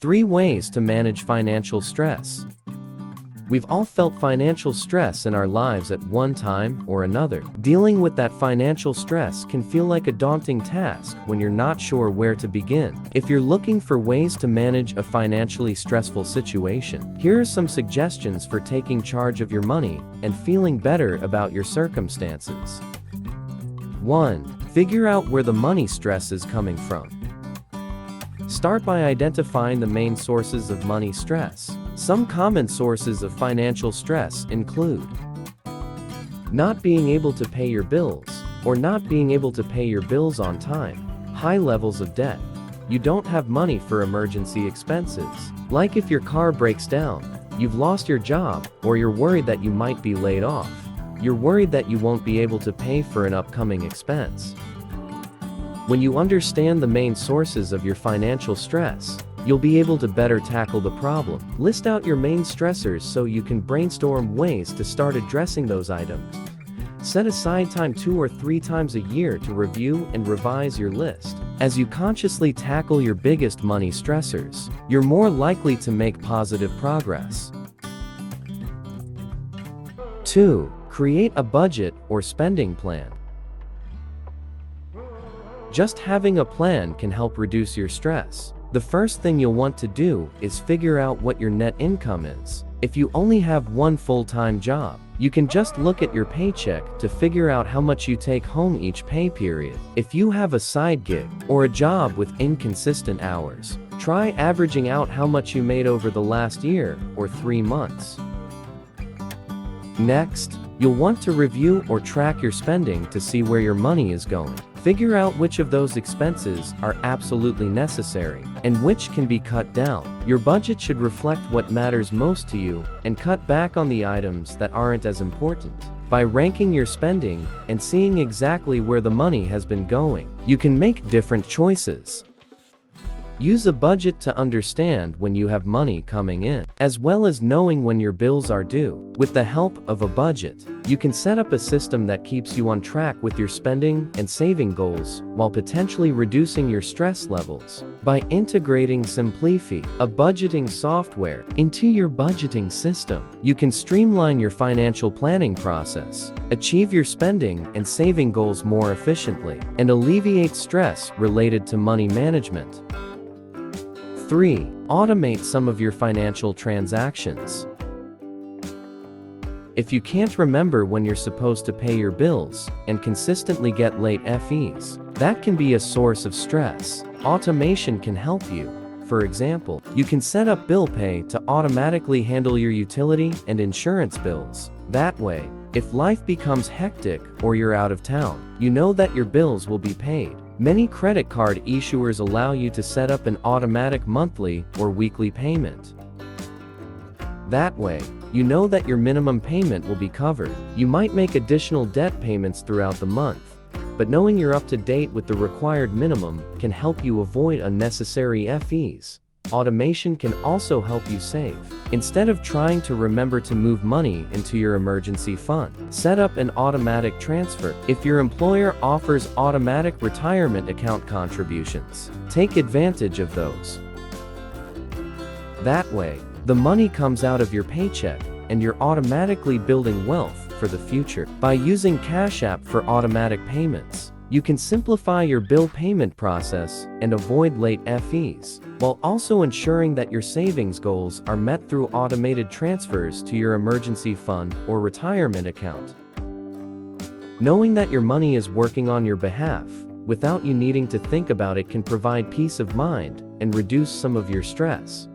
3 ways to manage financial stress. We've all felt financial stress in our lives at one time or another. Dealing with that financial stress can feel like a daunting task when you're not sure where to begin. If you're looking for ways to manage a financially stressful situation, here are some suggestions for taking charge of your money and feeling better about your circumstances. 1. Figure out where the money stress is coming from. Start by identifying the main sources of money stress. Some common sources of financial stress include not being able to pay your bills, or not being able to pay your bills on time. High levels of debt. You don't have money for emergency expenses, like if your car breaks down, you've lost your job, or you're worried that you might be laid off. You're worried that you won't be able to pay for an upcoming expense. When you understand the main sources of your financial stress, you'll be able to better tackle the problem. List out your main stressors so you can brainstorm ways to start addressing those items. Set aside time 2 or 3 times a year to review and revise your list. As you consciously tackle your biggest money stressors, you're more likely to make positive progress. 2. Create a budget or spending plan. Just having a plan can help reduce your stress. The first thing you'll want to do is figure out what your net income is. If you only have one full-time job, you can just look at your paycheck to figure out how much you take home each pay period. If you have a side gig or a job with inconsistent hours, try averaging out how much you made over the last year or 3 months. Next, you'll want to review or track your spending to see where your money is going. Figure out which of those expenses are absolutely necessary and which can be cut down. Your budget should reflect what matters most to you and cut back on the items that aren't as important. By ranking your spending and seeing exactly where the money has been going, you can make different choices. Use a budget to understand when you have money coming in, as well as knowing when your bills are due. With the help of a budget, you can set up a system that keeps you on track with your spending and saving goals while potentially reducing your stress levels. By integrating Simplify, a budgeting software, into your budgeting system, you can streamline your financial planning process, achieve your spending and saving goals more efficiently, and alleviate stress related to money management. 3. Automate some of your financial transactions. If you can't remember when you're supposed to pay your bills and consistently get late fees, that can be a source of stress. Automation can help you. For example, you can set up bill pay to automatically handle your utility and insurance bills. That way, if life becomes hectic or you're out of town, you know that your bills will be paid. Many credit card issuers allow you to set up an automatic monthly or weekly payment. That way, you know that your minimum payment will be covered. You might make additional debt payments throughout the month, but knowing you're up to date with the required minimum can help you avoid unnecessary fees. Automation can also help you save. Instead of trying to remember to move money into your emergency fund, set up an automatic transfer. If your employer offers automatic retirement account contributions, take advantage of those. That way, the money comes out of your paycheck and you're automatically building wealth for the future. By using Cash App for automatic payments, you can simplify your bill payment process and avoid late fees, while also ensuring that your savings goals are met through automated transfers to your emergency fund or retirement account. Knowing that your money is working on your behalf, without you needing to think about it, can provide peace of mind and reduce some of your stress.